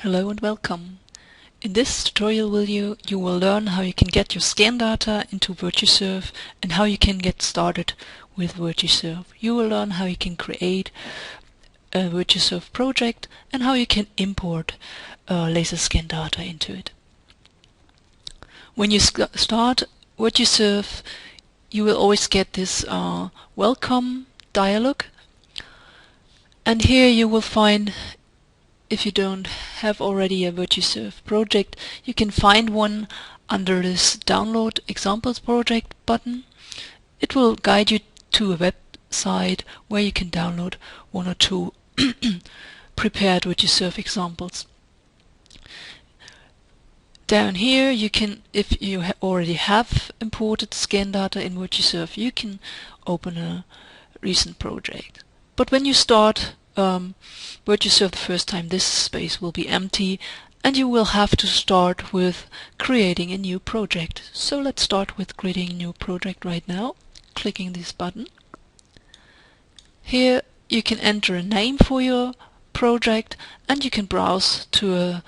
Hello and welcome. In this tutorial video you will learn how you can get your scan data into VirtuSurv and how you can get started with VirtuSurv. You will learn how you can create a VirtuSurv project and how you can import laser scan data into it. When you start VirtuSurv, you will always get this welcome dialog, and here you will find, if you don't have already a VirtuSurv project, you can find one under this Download Examples Project button. It will guide you to a website where you can download one or two prepared VirtuSurv examples. Down here you can, if you already have imported scan data in VirtuSurv, you can open a recent project. But when you start VirtuSurv the first time, this space will be empty and you will have to start with creating a new project. So let's start with creating a new project right now, clicking this button. Here you can enter a name for your project and you can browse to a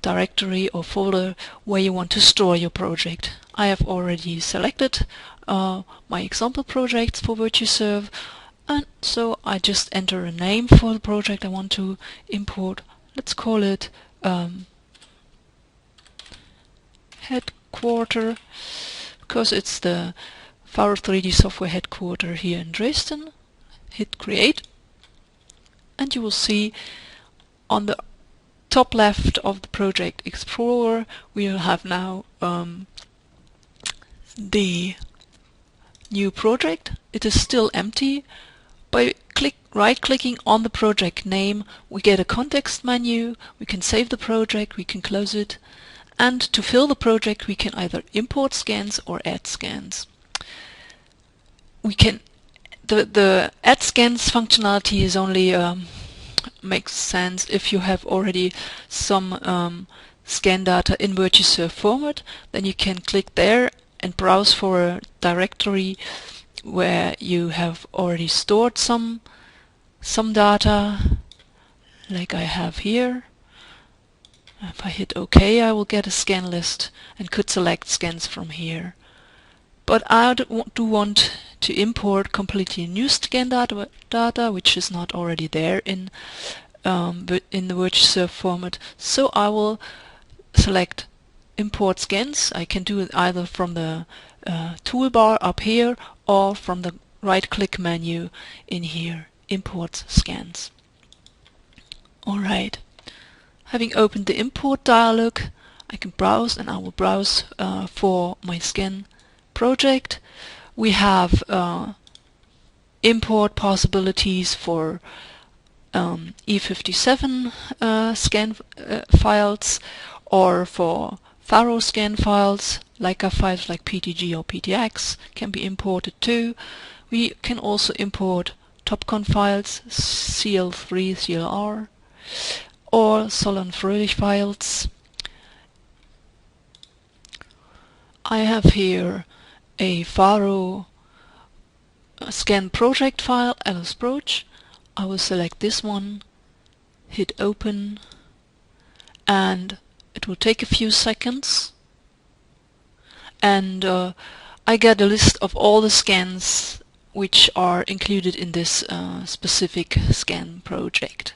directory or folder where you want to store your project. I have already selected my example projects for VirtuSurv, and so I just enter a name for the project I want to import. Let's call it headquarter, because it's the FARO 3D software headquarter here in Dresden. Hit create, and you will see on the top left of the project explorer we will have now the new project. It is still empty. By right-clicking on the project name, we get a context menu. We can save the project, we can close it, and to fill the project we can either import scans or add scans. We can the add scans functionality is only makes sense if you have already some scan data in VirtuSurv format. Then you can click there and browse for a directory where you have already stored some data, like I have here. If I hit OK, I will get a scan list and could select scans from here. But I do want to import completely new scan data which is not already there in the VirtuSurv format. So I will select import scans. I can do it either from the toolbar up here or from the right-click menu in here, import scans. Alright, having opened the import dialog, I can browse, and I will browse for my scan project. We have import possibilities for E57 scan files, or for FARO scan files, Leica files like PTG or PTX can be imported too. We can also import TopCon files, CL3, CLR, or Solon-Fröhlich files. I have here a FARO scan project file, LSProj. I will select this one, hit open, and it will take a few seconds, and I get a list of all the scans which are included in this specific scan project.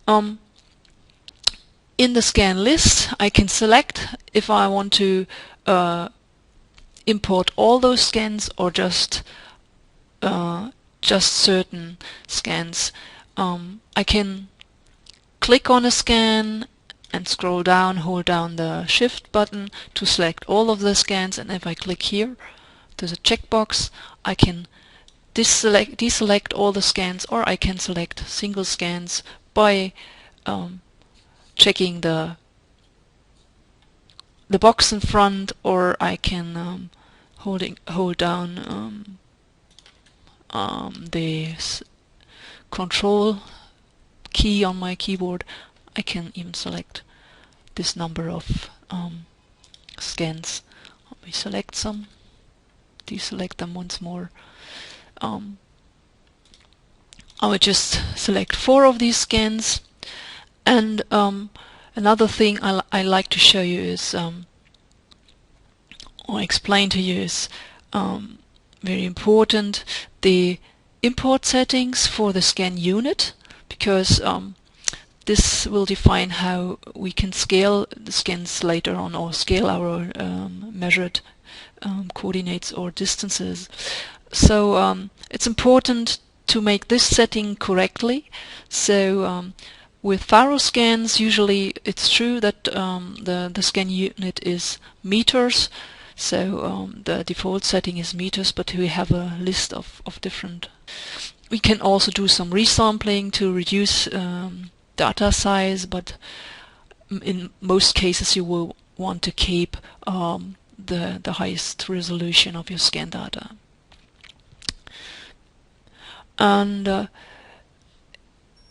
In the scan list I can select if I want to import all those scans or just certain scans. I can click on a scan and scroll down, hold down the shift button to select all of the scans, and if I click here, there's a checkbox. I can deselect all the scans, or I can select single scans by checking the box in front, or I can hold down the control key on my keyboard. I can even select this number of scans. Let me select some, deselect them once more. I would just select 4 of these scans, and Another thing I like to show you is, or explain to you is, very important, the import settings for the scan unit, because this will define how we can scale the scans later on, or scale our measured coordinates or distances. So it's important to make this setting correctly. So with FARO scans, usually it's true that the scan unit is meters. So the default setting is meters, but we have a list of different. We can also do some resampling to reduce data size, but in most cases you will want to keep the highest resolution of your scan data. And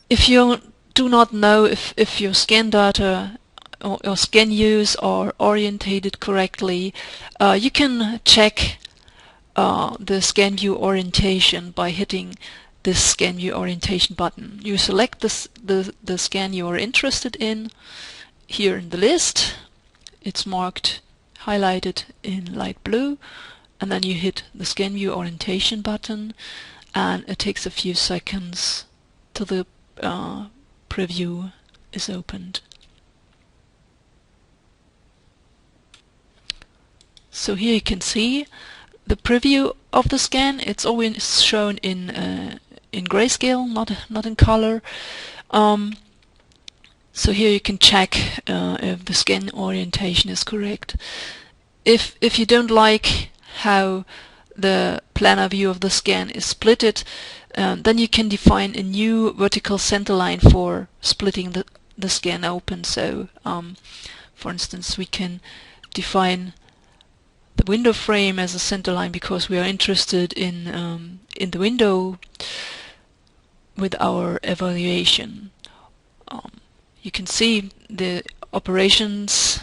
if you do not know if your scan data or scan views are orientated correctly, you can check the scan view orientation by hitting this scan view orientation button. You select the scan you are interested in here in the list. It's marked, highlighted in light blue, and then you hit the scan view orientation button, and it takes a few seconds till the preview is opened. So here you can see the preview of the scan. It's always shown in grayscale, not in color. So here you can check if the scan orientation is correct. If you don't like how the planar view of the scan is splitted, then you can define a new vertical center line for splitting the scan open. So for instance, we can define the window frame as a center line because we are interested in the window with our evaluation. You can see the operations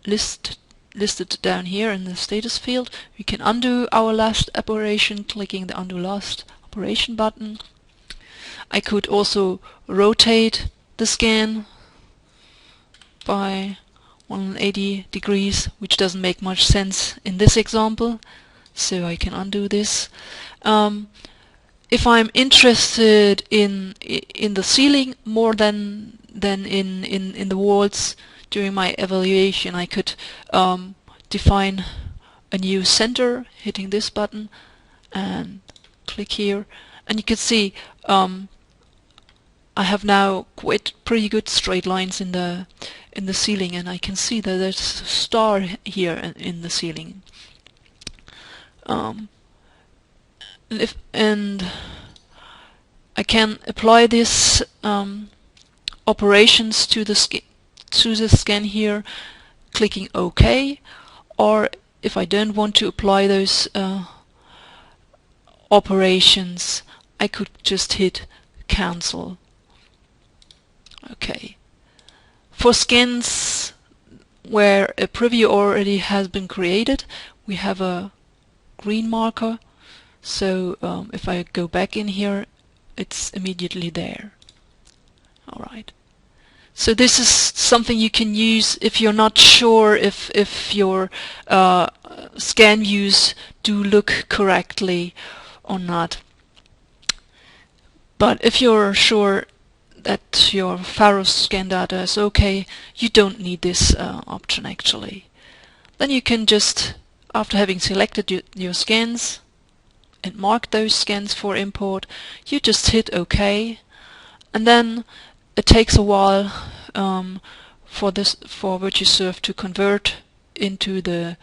listed down here in the status field. We can undo our last operation clicking the undo last operation button. I could also rotate the scan by 180 degrees, which doesn't make much sense in this example, so I can undo this. If I'm interested in the ceiling more than in the walls during my evaluation, I could define a new center, hitting this button and click here, and you can see I have now quite pretty good straight lines in the ceiling, and I can see that there's a star here in the ceiling. And I can apply this operations to the scan here, clicking OK, or if I don't want to apply those operations, I could just hit cancel. Okay. For scans where a preview already has been created, we have a green marker. So if I go back in here, it's immediately there. Alright. So this is something you can use if you're not sure if your scan views do look correctly or not. But if you're sure that your FARO scan data is okay, you don't need this option actually. Then you can just, after having selected your scans and marked those scans for import, you just hit OK, and then it takes a while for VirtuSurv to convert into the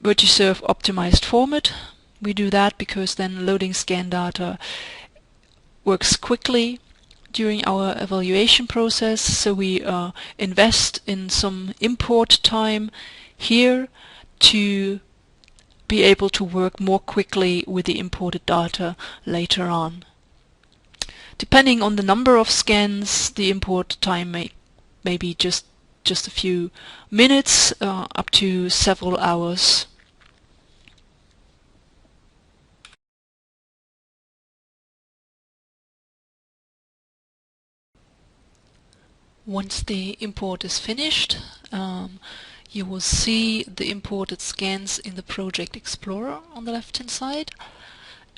VirtuSurv optimized format. We do that because then loading scan data works quickly during our evaluation process, so we invest in some import time here to be able to work more quickly with the imported data later on. Depending on the number of scans, the import time may be just a few minutes up to several hours. Once the import is finished, you will see the imported scans in the Project Explorer on the left hand side,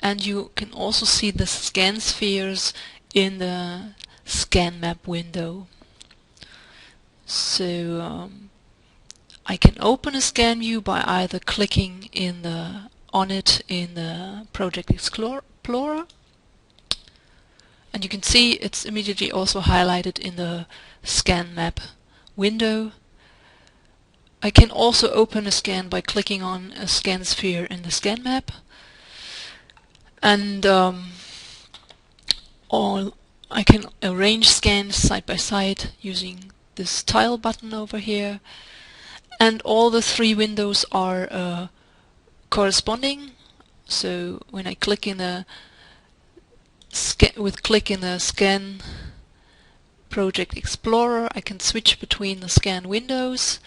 and you can also see the scan spheres in the scan map window. So I can open a scan view by either clicking on it in the Project Explorer, and you can see it's immediately also highlighted in the scan map window. I can also open a scan by clicking on a scan sphere in the scan map, and I can arrange scans side by side using this tile button over here, and all the three windows are corresponding. So when I click in the scan Project Explorer, I can switch between the scan windows,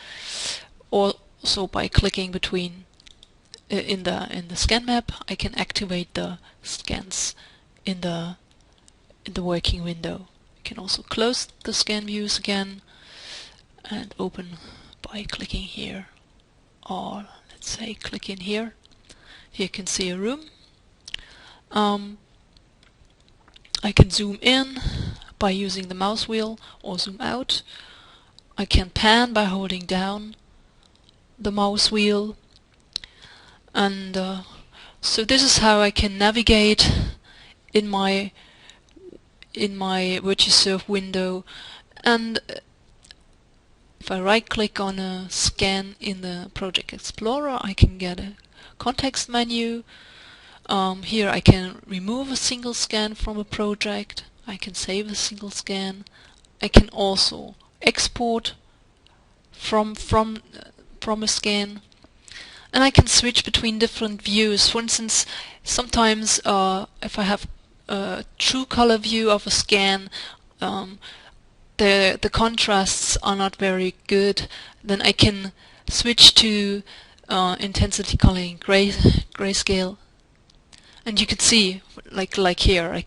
or also by clicking between in the scan map I can activate the scans in the working window. I can also close the scan views again and open by clicking here, or let's say click in here. Here you can see a room. I can zoom in by using the mouse wheel or zoom out. I can pan by holding down the mouse wheel, and so this is how I can navigate in my VirtuSurv window. And if I right click on a scan in the Project Explorer, I can get a context menu. Here I can remove a single scan from a project, I can save a single scan, I can also export from a scan, and I can switch between different views. For instance, sometimes if I have a true color view of a scan, the contrasts are not very good, then I can switch to intensity coloring grayscale. And you can see, like here,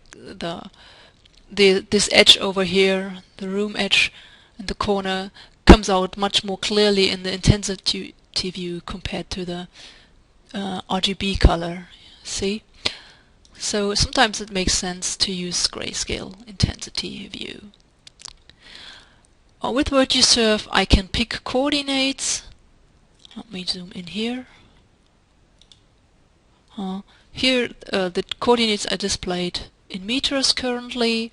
this edge over here, the room edge and the corner, comes out much more clearly in the intensity view compared to the RGB color. See? So sometimes it makes sense to use grayscale intensity view. With VirtuSurv I can pick coordinates. Let me zoom in here. Here the coordinates are displayed in meters currently,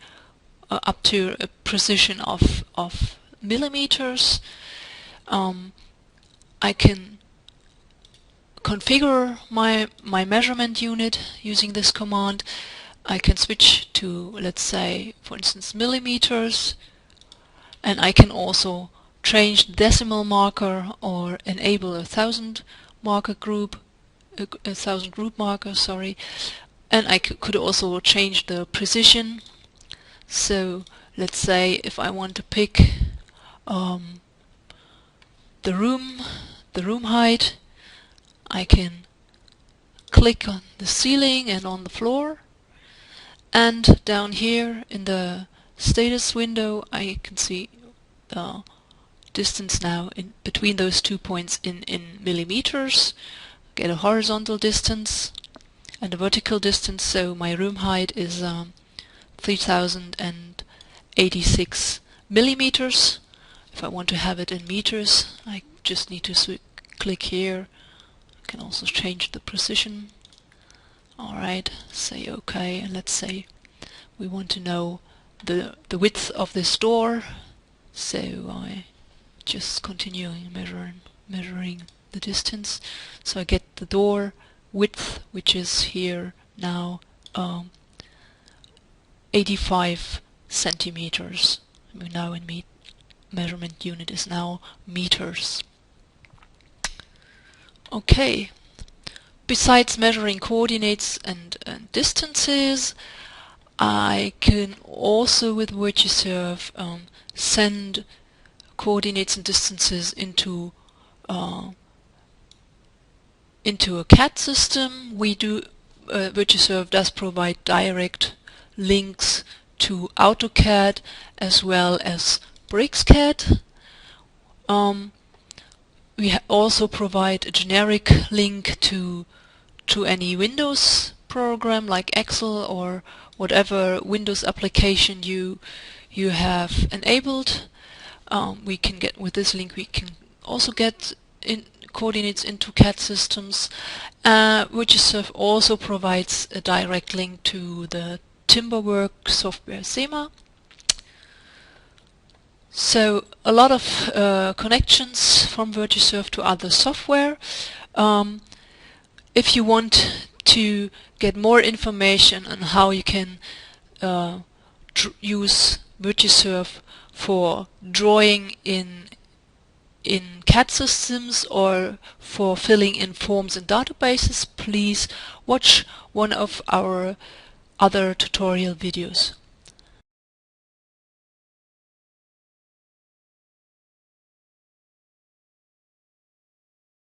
up to a precision of millimeters. I can configure my measurement unit using this command. I can switch to, let's say, for instance, millimeters, and I can also change the decimal marker or enable a 1000 group marker, sorry. And I could also change the precision. So let's say if I want to pick the room height, I can click on the ceiling and on the floor, and down here in the status window I can see the distance now in between those 2 points in millimeters, get a horizontal distance and a vertical distance. So my room height is 3086 millimeters. If I want to have it in meters, I just need to click here. I can also change the precision. Alright, say OK, and let's say we want to know the width of this door, so I just continue measuring the distance. So I get the door width, which is here now 85 centimeters. We're now in measurement unit is now meters. Okay. Besides measuring coordinates and distances, I can also with VirtuSurv send coordinates and distances into a CAD system. VirtuSurv does provide direct links to AutoCAD as well as BricsCAD. We also provide a generic link to any Windows program like Excel or whatever Windows application you have enabled. We can get with this link. We can also get coordinates into CAD systems. VirtuSurv also provides a direct link to the Timberwork software SEMA. So a lot of connections from VirtuSurv to other software. If you want to get more information on how you can use VirtuSurv for drawing in CAD systems or for filling in forms in databases, please watch one of our other tutorial videos.